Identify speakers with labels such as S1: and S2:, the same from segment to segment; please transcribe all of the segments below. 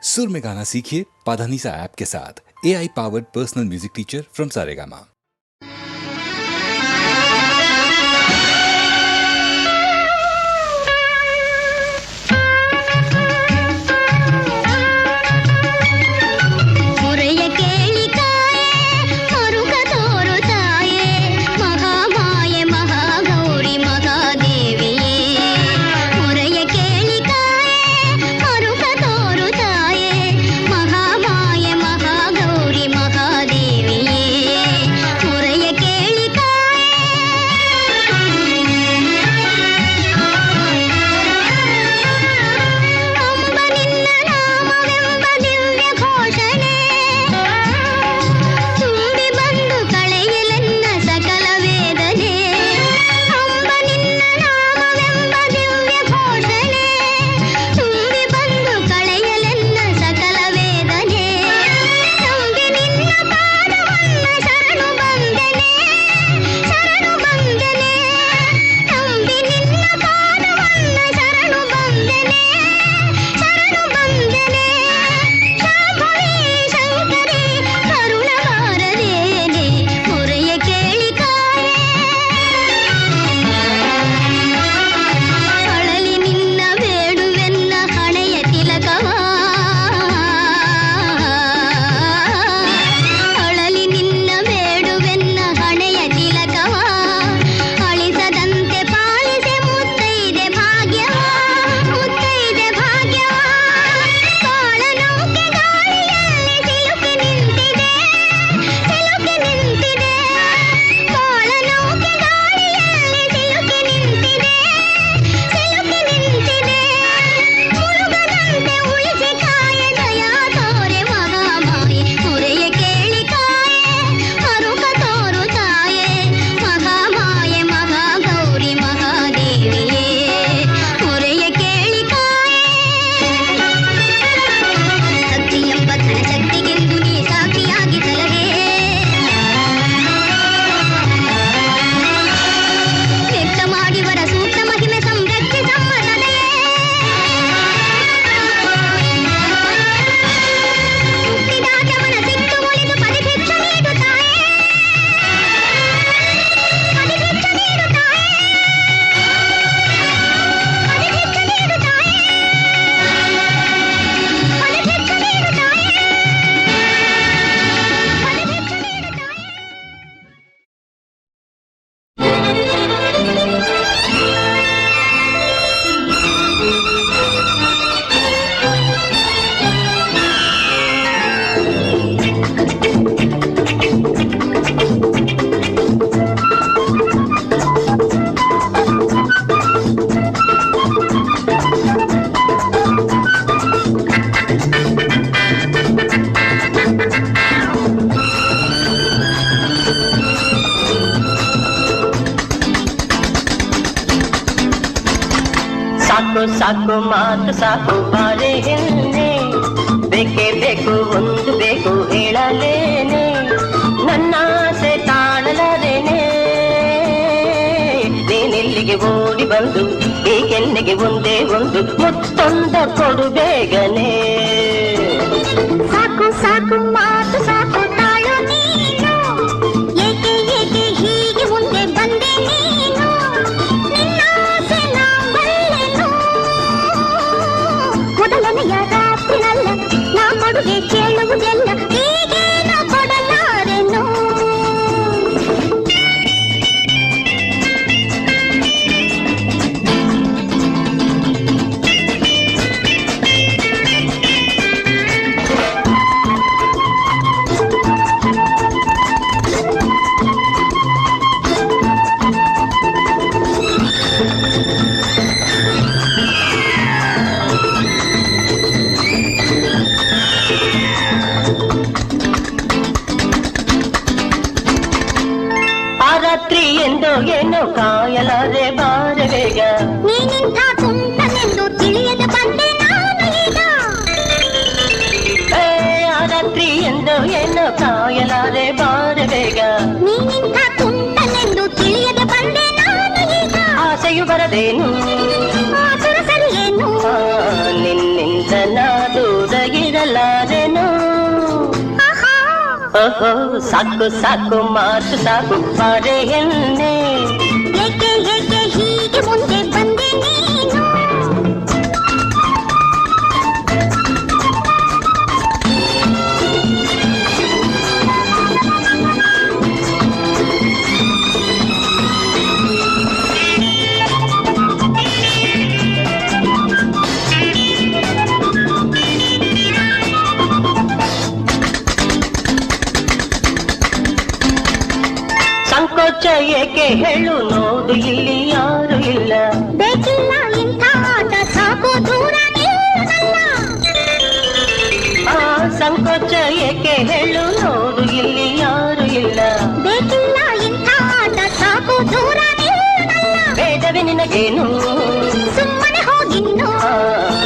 S1: सुर में गाना सीखिए पाधानीसा ऐप के साथ। AI powered personal music teacher from Saregama.
S2: ಸಾಕು ಮಾತು ಸಾಕು ಬಾರೆ ಹೆಣ್ಣೆ, ಬೇಕೇ ಬೇಕು ಒಂದು ಬೇಕು ಹೇಳಲೇನೆ, ನನ್ನ ಆಸೆ ತಾಳಲಾರೇನೆ. ನೀನೆಲ್ಲಿಗೆ ಓಡಿ ಬಂದು ಈ ಕೆನ್ನೆಗೆ ಒಂದೇ ಒಂದು ಮುತ್ತೊಂದ ಕೊಡು ಬೇಗನೆ.
S3: ಸಾಕು ಸಾಕು ಮಾತು ಸಾಕು ತಾಳು ನೀನು, ಏಕೆ ಏಕೆ ಹೀಗೆ ಮುಂದೆ ಬಂದೆ ನೀನು, ನಿನ್ನ ಆಸೆ ನಾ ಬಲ್ಲೆನು. ಮೊದಲನೆಯ ರಾತ್ರಿನಲ್ಲ ನಾ ಕೊಡುಗೆ ಕೇಳುವುದೆಲ್ಲ ಹೀಗೇನ ಕೊಡಲಾರೆನು.
S2: ರಾತ್ರಿ ಎಂದೋ ಏನೋ ಕಾಯಲಾರೆ ಬಾರೆ ಬೇಗ,
S3: ನೀನಿಂಥ ತುಂಟನೆಂದು ತಿಳಿಯದೆ ಬಂದೆ ನಾನು ಈಗ.
S2: ಆ ರಾತ್ರಿ ಎಂದೋ ಏನೋ ಕಾಯಲಾರೆ ಬಾರೆ ಬೇಗ,
S3: ನೀನಿಂಥ ತುಂಟನೆಂದು ತಿಳಿಯದೆ ಬಂದೆ ನಾನು ಈಗ.
S2: ಆಸೆಯು ಬರದೇನು
S3: ಸರಿಯೇನು
S2: ನಿನ್ನಿಂದ ನಾ ದೂರ ಇರ ಓಹೋ ಸಾಕು ಸಾಕು ಮಾತು ಸಾಕು ಬಾರೆ ಹೆಣ್ಣೆ.
S3: ಏಕೆ ಏಕೆ ಹೀಗೆ ಮುಂದೆ ಬಂದೆ ನೀನು?
S2: ಸಂಕೋಚ ಏಕೆ ಹೇಳು ನೋಡು ಇಲ್ಲಿ ಯಾರು ಇಲ್ಲ.
S3: ಬೇಕಿಲ್ಲ ಇಂಥ ಆಟ ಸಾಕು ದೂರ ನಿಲ್ಲಲ್ಲ.
S2: ಆ ಸಂಕೋಚ ಏಕೆ ಹೇಳು ನೋಡು ಇಲ್ಲಿ ಯಾರು ಇಲ್ಲ.
S3: ಬೇಕಿಲ್ಲ ಇಂಥ ಆಟ ಸಾಕು ದೂರ ನಿಲ್ಲಲ್ಲ.
S2: ಬೇಡವೆ ನಿನಗೇನು
S3: ಸುಮ್ಮನೆ ಹೋಗಿನ್ನು.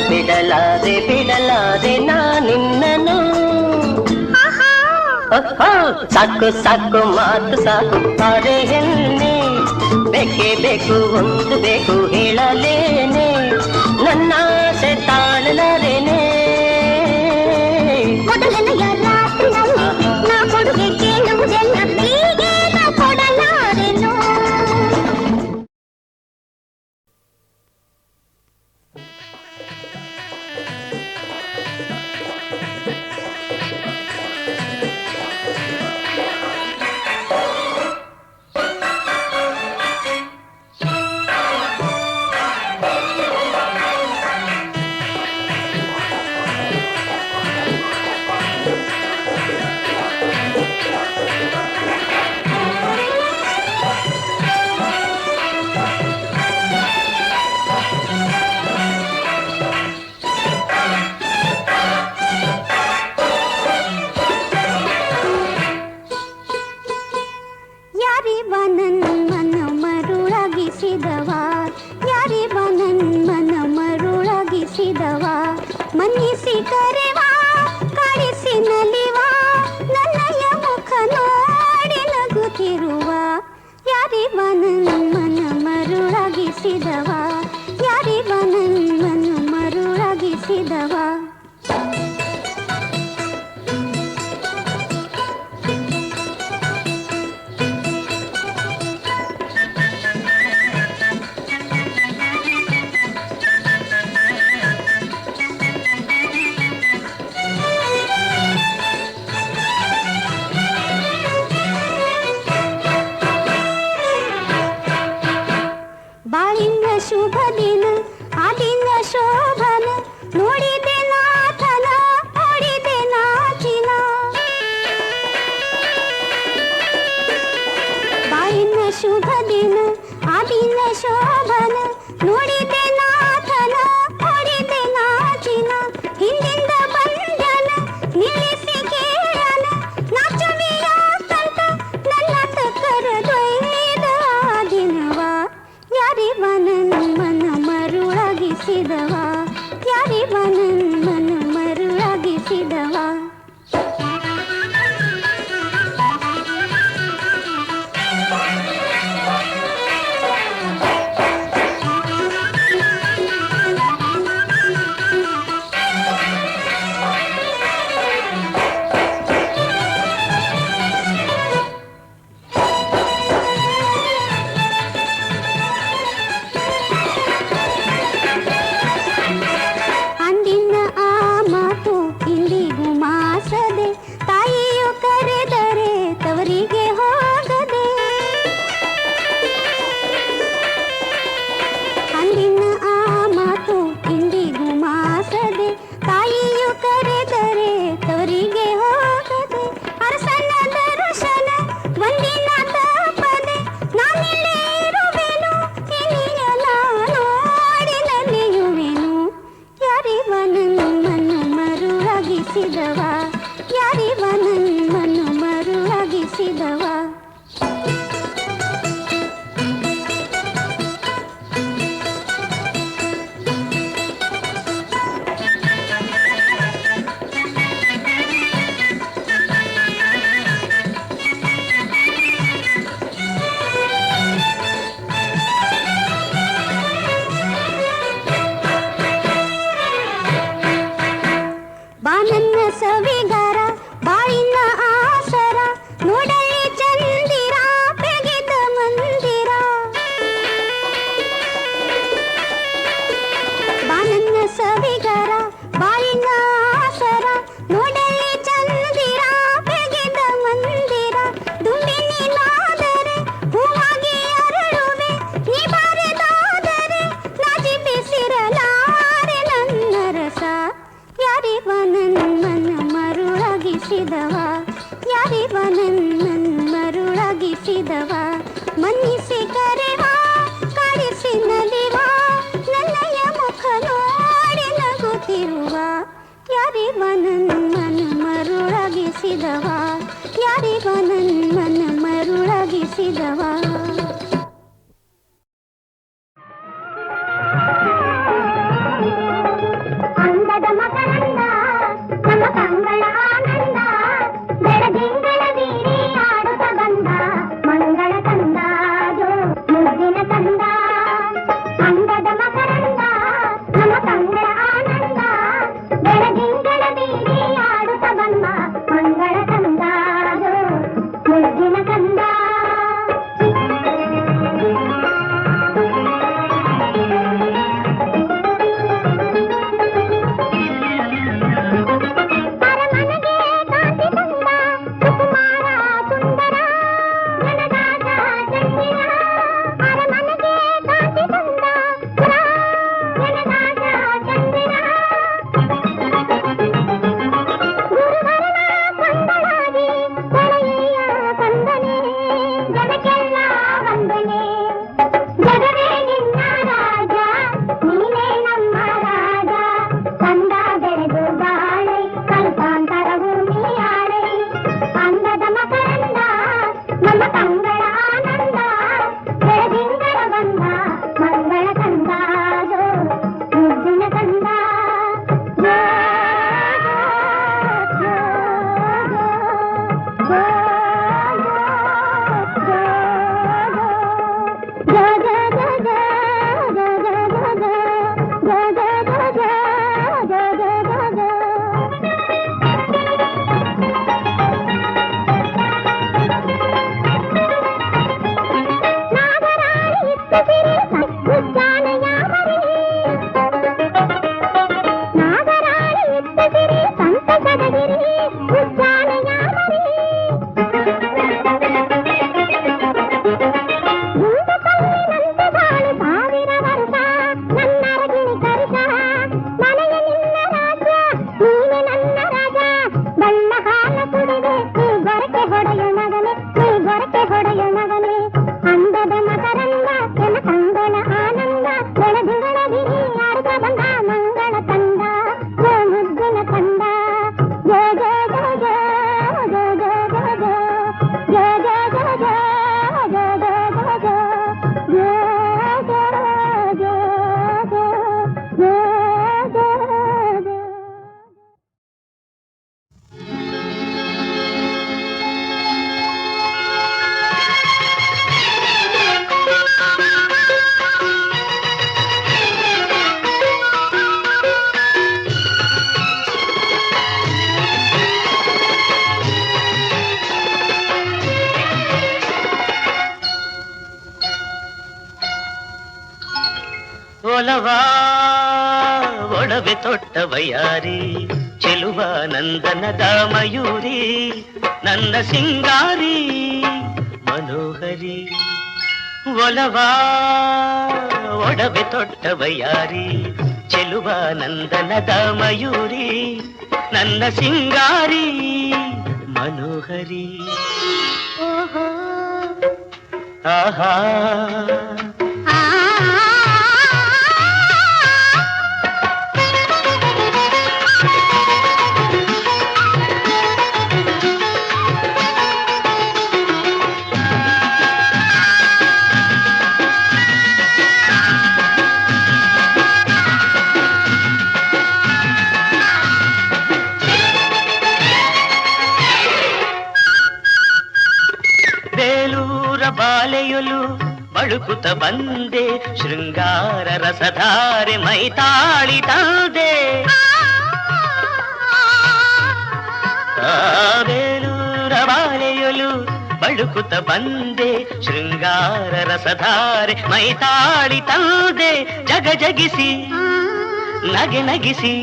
S2: ಬಿಡಲಾದೆ ಬಿಡಲಾದೆ ನಾನಿನ್ನನು. ಸಾಕು ಸಾಕು ಮಾತು ಸಾಕು ಬಾರೆ ಹೆಣ್ಣೆ. ಬೇಕೇ ಬೇಕು ಒಂದು ಬೇಕು ಹೇಳಲೇನೆ. ನನ್ನ ಆಸೆ ತಾಳಲಾರೇನೆ.
S3: ಮೊದಲನೆಯ ರಾತ್ರಿನಲ್ಲಿ ನಾ ಕೊಡುಗೆ ಕೇಳುವುದೆಲ್ಲ ಹೀಗೆ ನಾ ಕೊಡಲಾರೆನು. ಮನ್ನಿಸಿ ಕರೆವಾ ಕಾಡಿಸಿ ನಲಿವಾ ನನ್ನಯ ಮುಖ ನೋಡಿ ನಗುತ್ತಿರುವ ಯಾರಿವ ನನ್ನ ಮರುಳಾಗಿಸಿದವ ಯಾರಿವ ನನ್ನ ಮರುಳಾಗಿಸಿದವ ಶುಭ ದಿನ ಆ ದಿನ ಶೋಭನ ನೋಡಿದೆ ನಾಥನ ನೋಡಿದೆ ನಾಚಿನ ಬಾಯಿನ ಶುಭ ದಿನ ಆ ದಿನ ಶೋಭನ ನೋಡಿದೆ ನಾಥನ ನೋಡಿದೆ ನಾಚಿನ ಹಿಂದಿಂದ ಬಂದನ ನಿಲ್ಲಿಸಿ ಕೇಳನ ನಾಚುವಿಯ ತಂತ ನನ್ನ ತಕ್ಕರದೊಯ್ದ ದಿನವ ಯಾರಿವ ಮನ ಮರುಳಾಗಿಸಿದವ ಯಾರಿವ ಮನ ಮರುಳಾಗಿಸಿದವ ಯಾರಿವ ನನ್ನನ್ನು ಮರುಳಾಗಿಸಿದವ ಬಾನನ್ನ ಸವಿಗಾರ ಬಾಳಿನ ಆಸರ ನೋಡಲ್ಲಿ ಚಂದಿರ ಬೆಳಗಿದ ಮಂದಿರ ದುಂಬಿನಿಲಾದರೆ ಹೂವಾಗಿ ಅರಳುವೆ ನೀ ಬಾರಿದಾದರೆ ನಾಚಿ ಬಿಸಿರಲಾರೆ ನನ್ನ ರಸ ಯಾರಿವ ನನ್ನನ್ನು ಮರುಳಗಿಸಿದವ ಯಾರಿವ ನನ್ನನ್ನು ಮರುಳಗಿಸಿದವ ಮನ್ನಿಸಿ ಕರೆವ ಕಾಡಿಸಿ ನಲಿವ ನನ್ನಯ ಮುಖ ನೋಡಿ ನಗುತ್ತಿರುವ ಯಾರಿವ ನನ್ನನ್ನು ಮರುಳಗಿಸಿದವ ಯಾರಿವ ನನ್ನನ್ನು ಮರುಳಗಿಸಿದವ ಅಂದದ ಮಕರಂದ ನಮ್ಮ ಕಂಗಳ ಆನಂದ ಬೆಳದಿಂಗಳ ವೀರಿ ಆಡುತ್ತ ಬಂದ ಮಂಗಳ ಕಂದ ಮುದ್ದಿನ ಕಂದ ಅಂದದ ಮಕರಂದ ನಮ್ಮ ಕಂಗಳ ಆನಂದ ಬೆಳದಿಂಗಳ ವೀರಿ ಆಡುತ್ತ ಬಂದ ಮಂಗಳ ಕಂದ ಮುದ್ದಿನ ಕಂದ
S4: ಒಲವಾ ಒಡವೆ ತೊಟ್ಟವಯಾರಿ ಚೆಲುವ ನಂದನದ ಮಯೂರಿ ನನ್ನ ಸಿಂಗಾರಿ ಮನೋಹರಿ ಒಲವಾ ಒಡವೆ ತೊಟ್ಟವಯಾರಿ ಚೆಲುವ ನಂದನದ ಮಯೂರಿ ನನ್ನ ಸಿಂಗಾರಿ ಮನೋಹರಿ ಆಹಾ ಬಾಲೆಯೊಲು ಬಳುಕುತ್ತ ಬಂದೆ ಶೃಂಗಾರ ರಸಧಾರೆ ಮೈತಾಳಿ ತಂದೆ ಬೇಲೂರ ಬಾಲೆಯೊಲು ಬಳುಕುತ್ತ ಬಂದೆ ಶೃಂಗಾರ ರಸಧಾರೆ ಮೈತಾಳಿ ತಂದೆ ಜಗ ಜಗಿಸಿ ನಗೆ ನಗಿಸಿ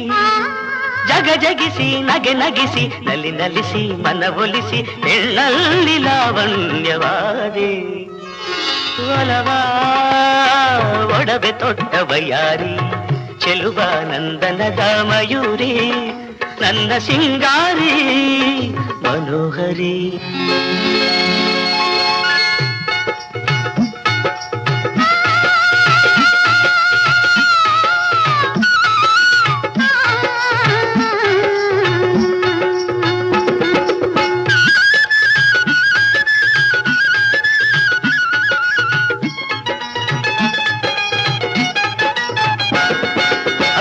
S4: ಜಗ ಜಗಿಸಿ ನಗೆ ನಗಿಸಿ ನಲ್ಲಿ ನಲಿಸಿ ಮನವೊಲಿಸಿ ಹೆಣ್ಣಲ್ಲಿ ಲಾವಣ್ಯವಾದೆ ಒಲವಾ ಒಡವೆ ತೊಟ್ಟ ಬಯ್ಯಾರಿ ಚೆಲುವ ನಂದನದ ಮಯೂರಿ ನನ್ನ ಸಿಂಗಾರಿ ಮನೋಹರಿ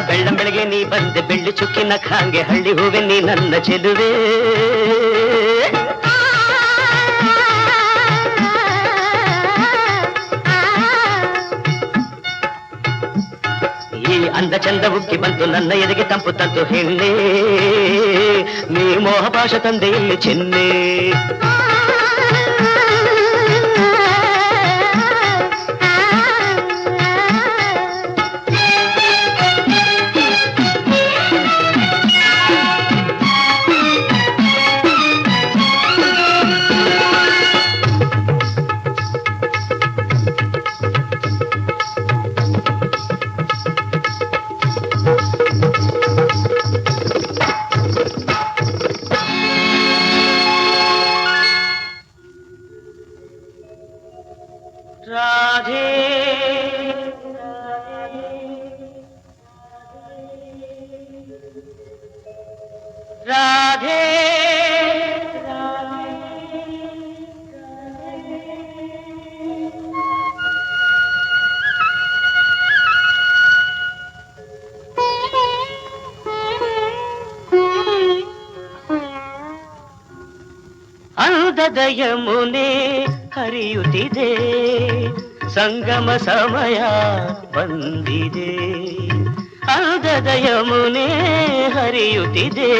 S4: ಬೆಳ್ಳಂಬೆಳಗ್ಗೆ ನೀ ಬಂದೆ ಬೆಳ್ಳಿ ಚುಕ್ಕಿನ ಖಾಂಗೆ ಹಳ್ಳಿ ಹೂವೆ ನೀ ನನ್ನ ಚೆಲುವೆ ಈ ಅಂದ ಚಂದ ಉಕ್ಕಿ ಬಂತು ನನ್ನ ಎದೆಗೆ ತಂಪು ತಂತು ಹೆಣ್ಣೆ ನೀ ಮೋಹ ಭಾಷ ತಂದೆ ಇಲ್ಲಿ ಚೆನ್ನೆ राधे राधे ಅಂದದ ಯಮುನೆ ಹರಿಯುತ್ತಿದೆ ಸಂಗಮ ಸಮಯ ಬಂದಿದೆ ಅಂದದ ಯಮುನೆ ಹರಿಯುತ್ತಿದೆ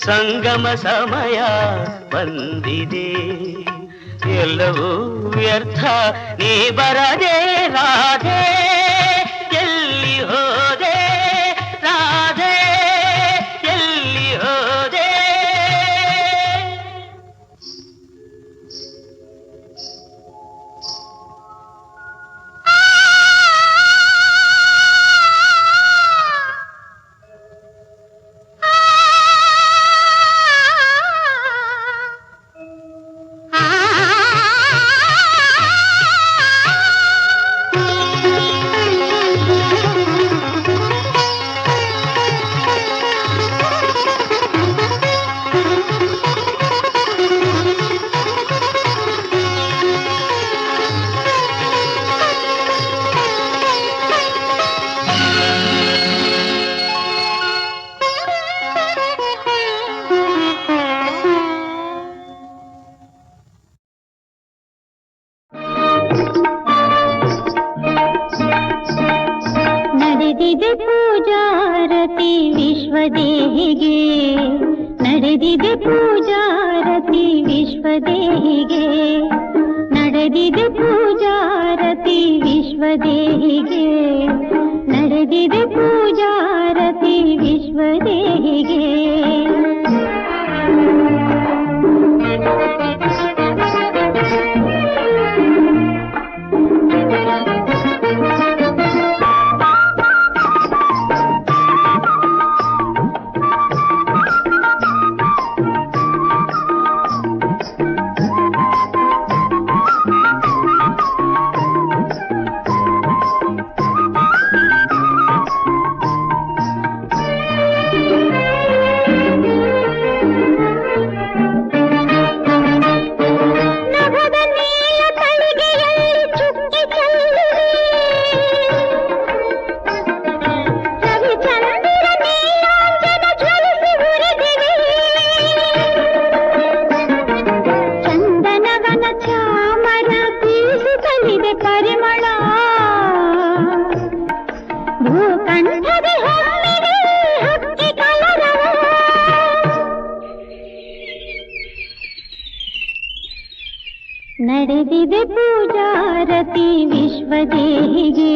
S4: ಸಂಗಮ ಸಮಯ ಬಂದಿದೆ ಎಲ್ಲವೂ ವ್ಯರ್ಥ ನೀ ಬರದೆ ರಾಧೆ ಎಲ್ಲಿ ಹೋದೆ ರಾಧೆ ಎಲ್ಲಿ ಹೋದೆ
S3: ನಡೆದಿದೆ ಪೂಜಾರತಿ ವಿಶ್ವದೇಹಿಗೆ ನಡೆದಿದೆ ಪೂಜಾರತಿ ವಿಶ್ವದೇಹಿಗೆ ನಡೆದಿದೆ ಪೂಜಾರತಿ ವಿಶ್ವದೇಹಿಗೆ ನಡೆದಿದೆ ಪೂಜಾರತಿ ವಿಶ್ವದೇಹಿಗೆ ನಡೆದಿದೆ ಪೂಜಾರತಿ ವಿಶ್ವದೇಹಿಗೆ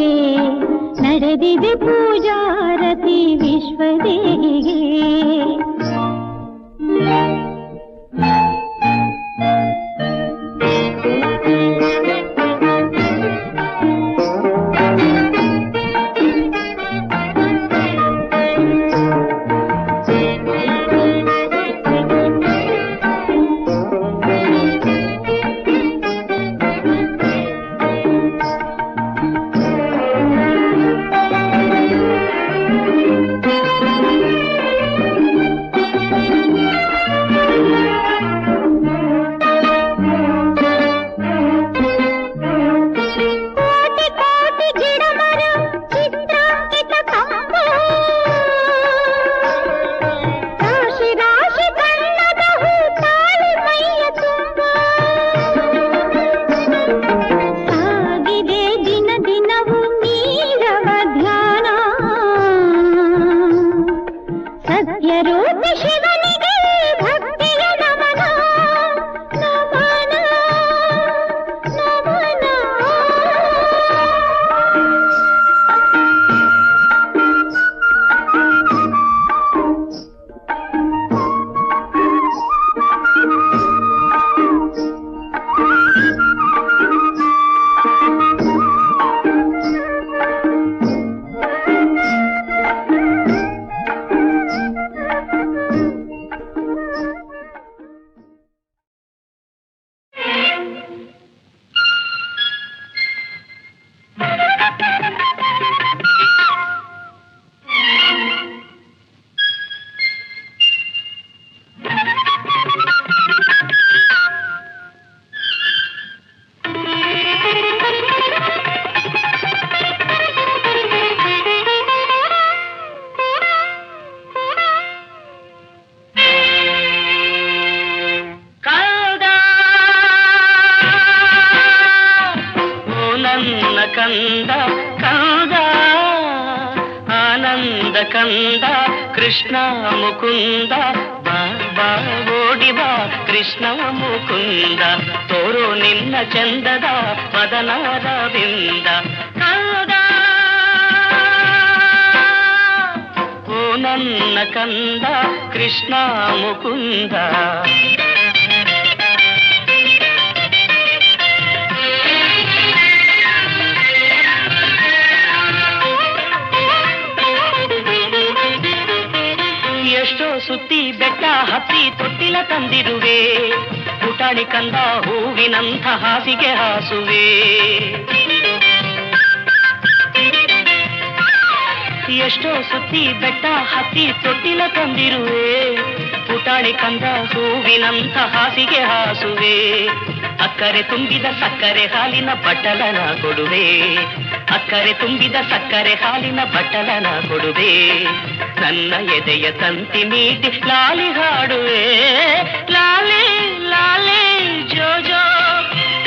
S3: ನಡೆದಿದೆ ಪೂಜಾರತಿ ವಿಶ್ವದೇಹಿಗೆ.
S4: ಕಂದ ಕಂದ ಆನಂದ ಕಂದ ಕೃಷ್ಣ ಮುಕುಂದ ಬಾ ಓಡಿ ಬಾ ಕೃಷ್ಣ ಮುಕುಂದ ತೋರೋ ನಿನ್ನ ಚಂದದ ಮದನಾರವಿಂದ ಕಂದ ಓ ನನ್ನ ಕಂದ ಕೃಷ್ಣ ಮುಕುಂದ. ಎಷ್ಟೋ ಸುತ್ತಿ ಬೆಟ್ಟ ಹತ್ತಿ ತೊಟ್ಟಿಲ ತಂದಿರುವೆ ಪುಟಾಣಿ ಕಂದ ಹೂವಿನಂಥ ಹಾಸಿಗೆ ಹಾಸುವೆ. ಎಷ್ಟೋ ಸುತ್ತಿ ಬೆಟ್ಟ ಹತ್ತಿ ತೊಟ್ಟಿಲ ತಂದಿರುವೆ ಪುಟಾಣಿ ಕಂದ ಹೂವಿನಂಥ ಹಾಸಿಗೆ ಹಾಸುವೆ. ಅಕ್ಕರೆ ತುಂಬಿದ ಸಕ್ಕರೆ ಹಾಲಿನ ಬಟ್ಟಲನ ಕೊಡುವೆ ಅಕ್ಕರೆ ತುಂಬಿದ ಸಕ್ಕರೆ ಹಾಲಿನ ಬಟ್ಟಲನ ಕೊಡುವೆ. ನನ್ನ ಎದೆಯ ತಂತಿ ನೀಡಿ ಲಾಲಿ ಹಾಡುವೆ ಲಾಲಿ ಲಾಲಿ ಜೋ ಜೋ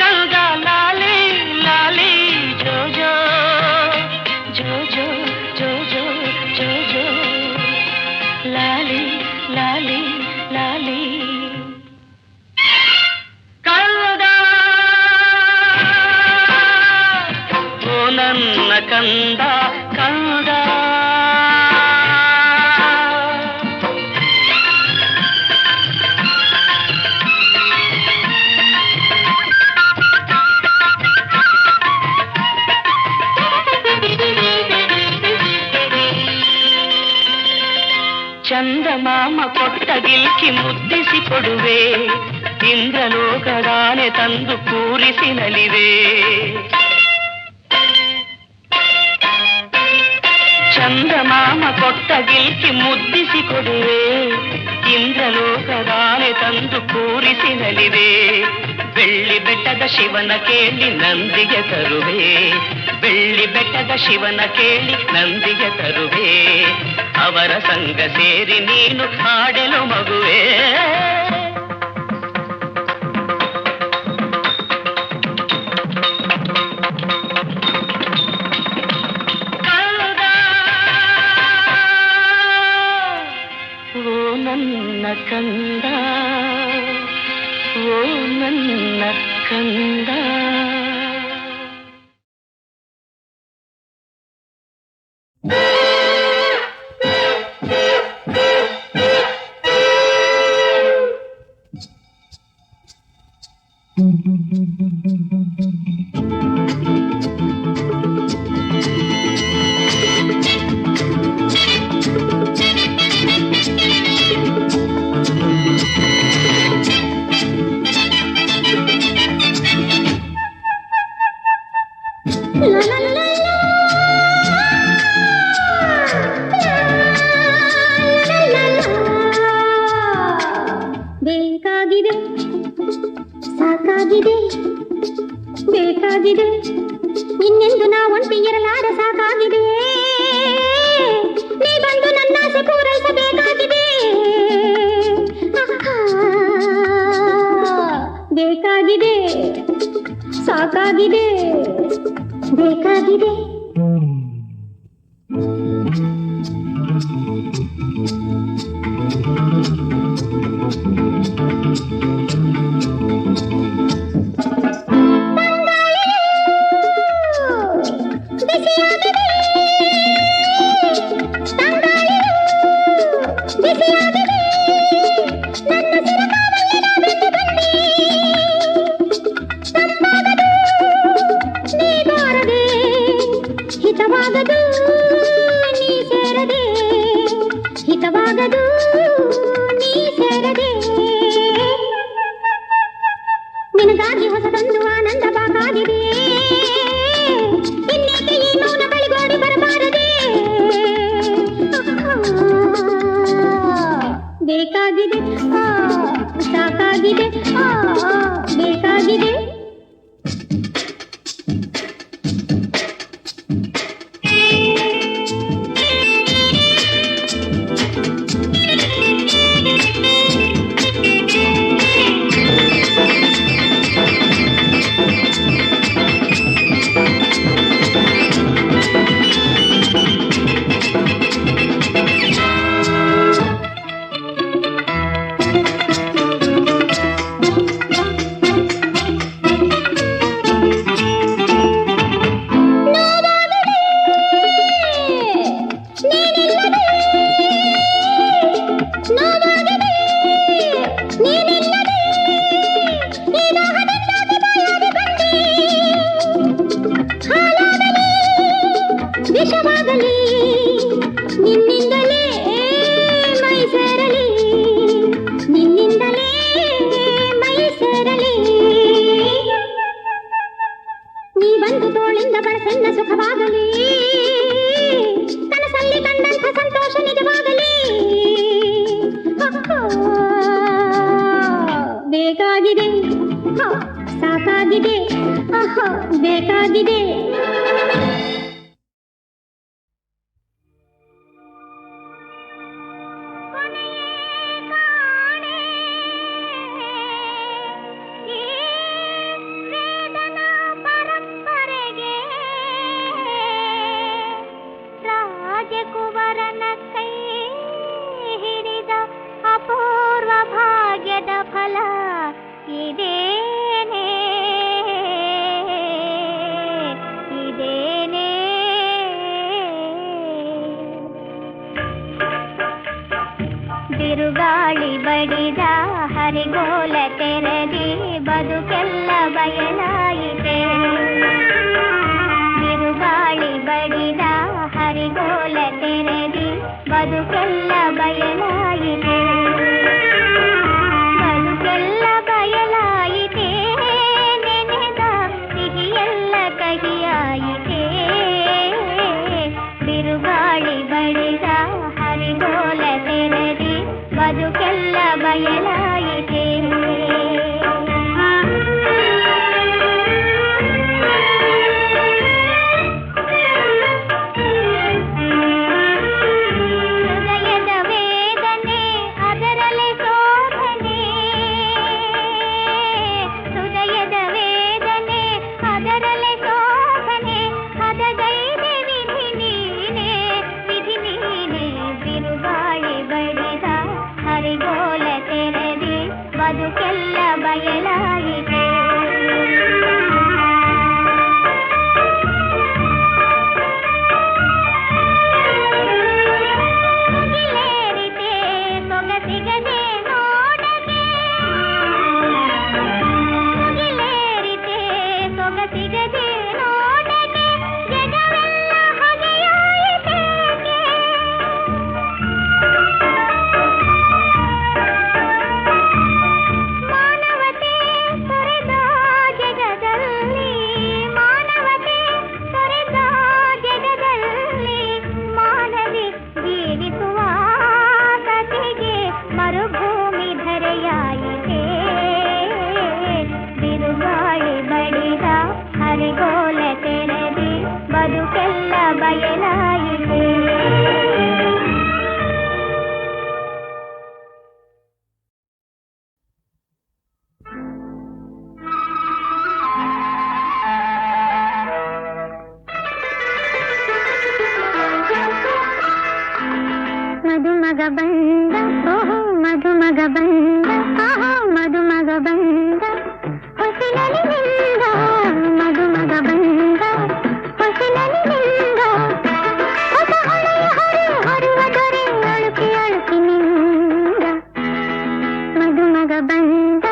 S4: ಕಂದ ಲಾಲಿ ಲಾಲಿ ಜೋ ಜೋ ಜೋ ಜೋ ಜೋ ಜೋ ಜೋ ಜೋ ಲಾಲಿ ಲಾಲಿ ಲಾಲಿ ಕಂದ ಓ ನನ್ನ ಕಂದ ಕಂದ. ಚಂದಮಾಮ ಕೊಟ್ಟ ಗಿಲ್ಕಿ ಮುದ್ದಿಸಿ ಕೊಡುವೆ ಇಂದ್ರಲೋಕದಾನೆ ತಂದು ಕೂರಿಸಿ ನಲಿವೆ. ಚಂದಮಾಮ ಕೊಟ್ಟ ಗಿಲ್ಕಿ ಮುದ್ದಿಸಿ ಕೊಡುವೆ ಇಂದ್ರಲೋಕದಾನೆ ತಂದು ಕೂರಿಸಿ ನಲಿವೆ. ಬೆಳ್ಳಿ ಬೆಟ್ಟದ ಶಿವನ ಕೇಳಿ ನಂದಿಗೆ ತರುವೆ ಬೆಳ್ಳಿ ಬೆಟ್ಟದ ಶಿವನ ಕೇಳಿ ನಂದಿಗೆ ತರುವೆ. ಅವರ ಸಂಗ ಸೇರಿ ನೀನು ಹಾಡೆಲು ಮಗುವೆ. ಕಂದ ಓ ನನ್ನ ಕಂದ ಓ ನನ್ನ ಕಂದ.
S3: ಬೇಕಾಗಿದೆ ಸಾಕಾಗಿದೆ ಬೇಕಾಗಿದೆ ಇನ್ನೆಂದು ನಾ ಒಂಟಿ ಇರಲಾರ ಸಾಕಾಗಿದೆ ನೀ ಬಂದು ನನ್ನ ಆಸೆ ಪೂರೈಸಬೇಕಾಗಿದೆ ಬೇಕಾಗಿದೆ ಸಾಕಾಗಿದೆ ಬೇಕಾಗಿದೆ ಹಿತವಾಗದು ನೀ ಸೇರದೆ ಹಿತವಾಗದು ನೀ ಸೇರದೆ ನಿನಗಾಗಿ ಹೊಸದೊಂದು ಆನಂದ ಬಾಕಾಗಿದೆ ಇನ್ನೇಕೆ ಈ ಮೌನ ಬಳಿಗೋಡಿ ಬರಬಾರದೆ ಬೇಕಾಗಿದೆ ಸಾಕಾಗಿದೆ ಬೇಕಾಗಿದೆ ವಿಷವಾಗಲಿ ನಿನ್ನಿಂದಲೇ ಮೈ ಸೇರಲಿ ನಿನ್ನಿಂದಲೇ ಮೈ ಸೇರಲಿ ನೀ ಬಂದು ತೋಳಿಂದ ಬಳಸೆನ್ನ ಸುಖವಾಗಲಿ ಕನಸಲ್ಲಿ ಕಂಡಂಥ ಸಂತೋಷ ನಿಜವಾಗಲಿ ಬೇಕಾಗಿದೆ ಸಾಕಾಗಿದೆ ಬೇಕಾಗಿದೆ
S5: ರಾಜಕುವರನ ಕೈ ಹಿಡಿದ ಅಪೂರ್ವ ಭಾಗ್ಯದ ಫಲ ಇದೇನೇ ಇದೇನೇ ಬಿರುಗಾಳಿ ಬಡಿದ ಹರಿಗೋಲ ತೆರೆದಿ ಬದುಕೆಲ್ಲ ಬಯಲಾಯಿತೆ ಬಿರುಗಾಳಿ ಬಡಿದ ಹರಿಗೋಲ ತೆರೆದಿ ಬದುಕೆಲ್ಲ ಬಯಲಾಯಿತೆ ಬದುಕೆಲ್ಲ ಬಯಲಾಯಿತೆ ನೆನೆದ ಸಿಹಿಯೆಲ್ಲ ಕಹಿಯಾಯಿತೆ ಬಿರುಗಾಳಿ ಬಡಿದ ಹರಿಗೋಲ ತೆರೆದಿ ಬದುಕೆಲ್ಲ ಬಯಲಾಯಿತೆ ಬದುಕೆಲ್ಲ ಬಯಲಾಯಿತೆ ಮುಗಿಲೇರಿತೆ ಸೊಗಸಿಗದೆ ನೋಡಗೆ ಮುಗಿಲೇರಿತೆ ಮಳೆಯಾಯಿತೆ ಬಿರುಗಾಳಿ ಬಡಿದ ಹರಿಗೋಲೆ ತೆರೆದಿ ಬದುಕೆಲ್ಲ ಬಯಲಾಯಿತೆ.
S3: ಮದುಮಗ ಬಂದ ಓಹೋ ಮದುಮಗ ಬಂದ ಆಹೋ ಮದುಮಗ ಬಂದ ಹೊಸಿಲಲಿ ನಿಂದ ಮದುಮಗ ಬಂದ ಹೊಸಿಲಲಿ ನಿಂದ ಹೊಸ ಹೊಳೆಯ ಹೊರೆ ಹೊರುವ ದೊರೆ ಅಳುಕಿ ಅಳುಕಿ ನಿಂದ ಮದುಮಗ ಬಂದ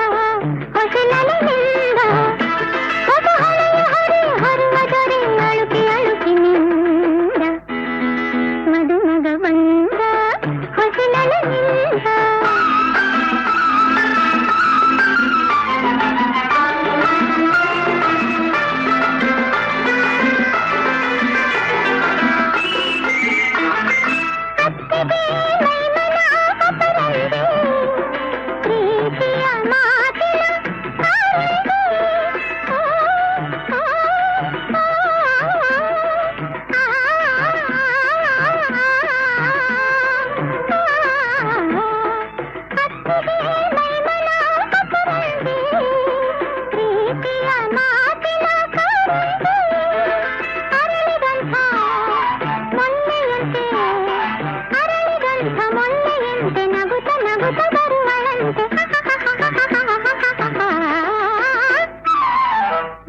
S3: ಹೊಸಿಲಲಿ ನಿಂದ ಹೊಸ ಹೊಳೆಯ ಹೊರೆ ಹೊರುವ ದೊರೆ ಅಳುಕಿ ಅಳುಕಿ ನಿಂದ ಮದುಮಗ ಬಂದ ಹೊಸಿಲಲಿ ನಿಂದ. ಪ್ರೀತಿಯ ಮಾತಿನ ಪ್ರೀತಿಯ ಮಾತಿನ ಅರಳಿದಂಥ ಮೊನ್ನೆಯಂತೆ ಅರಳಿದಂಥ ಮೊನ್ನೆಯಂತೆ ನಗುತ್ತ ನಗುತ್ತ ಬರುವಳಂತೆ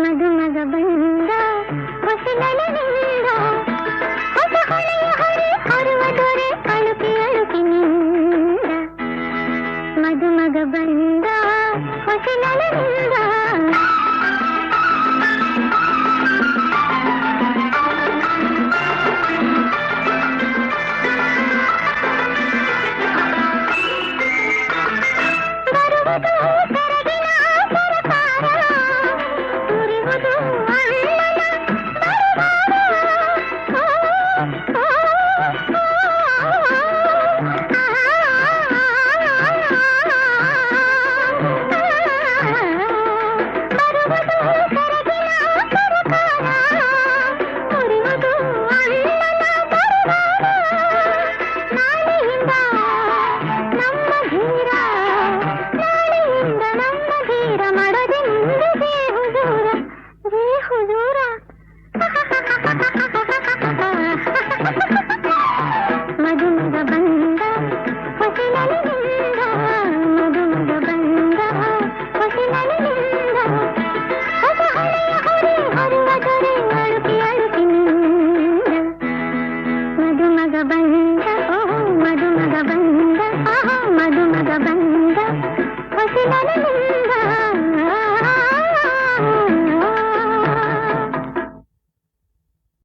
S3: ಮದುಮಗ ಬಂದ ಹೊಸಿಲಲಿ ನಿಂದ ಹೊಸ ಹೊಳೆಯ ಹೊರೆ ಹೊರುವ ದೊರೆ ಅಳುಕಿ ಅಳುಕಿ ನಿಂದ ಮದುಮಗ ಬಂದ ಹೊಸಿಲಲಿ ನಿಂದ. ಬರುವುದು ಸೆರಗಿನ ಸರಕಾರ ಸುರಿವುದು ಅಣ್ಣನ ಮದುಮಗ ಬಂದ ಹೊಸಿಲಲಿ ನಿಂದ ಮದುಮಗ ಬಂದ ಹೊಸಿಲಲಿ ನಿಂದ ಹೊಸ ಹೊಳೆಯ ಹೊರೆ ಹೊರುವ ದೊರೆ ಅಳುಕಿ ಅಳುಕಿ ನಿಂದ ಮದುಮಗ ಬಂದ ಓಹೋ ಮದುಮಗ ಬಂದ ಆಹೋ ಮದುಮಗ ಬಂದ ಹೊಸಿಲಲಿ